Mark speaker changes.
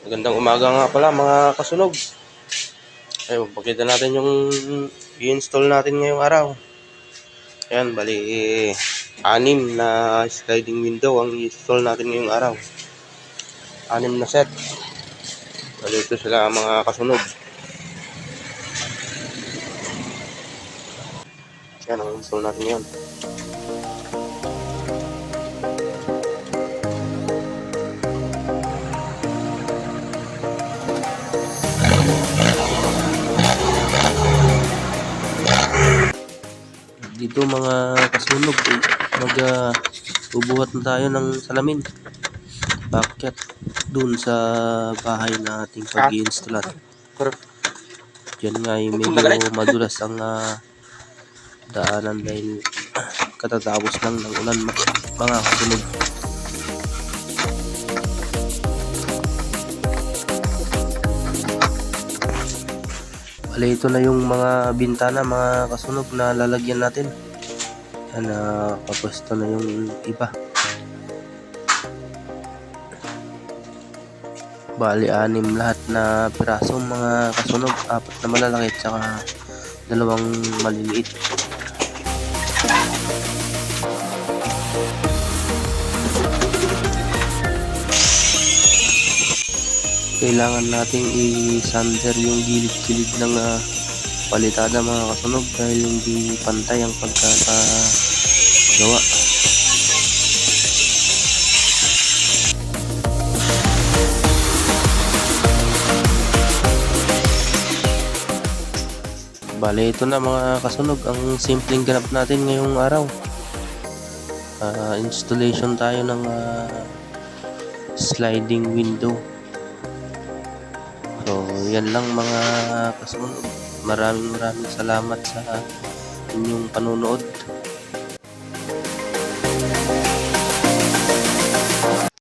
Speaker 1: Magandang umaga nga pala mga kasunog. Ay, magpakita natin yung i-install natin ngayong araw. Ayan, bali 6 na sliding window ang i-install natin ngayong araw. 6 na set. Bali ito sila mga kasunog. Ayan, ang install natin ngayon. Dito mga kasunog, bubuhat na tayo ng salamin. Bakit dun sa bahay na ating pag-i-installan. Diyan nga yung medyo madulas ang daanan dahil katatapos lang ng ulan mga kasunog. Bale, ito na yung mga bintana mga kasunog na lalagyan natin. Yan, kapwesto na yung iba. Bali 6 lahat na piraso mga kasunog, 4 na malalaki at saka 2 maliliit. Kailangan nating i-sander yung gilid-gilid ng palitada mga kasunog dahil hindi pantay ang pagkakagawa. Bale, ito na mga kasunog ang simpleng ganap natin ngayong araw. Installation tayo ng sliding window. So, yan lang mga kasunog. Maraming salamat sa inyong panunood.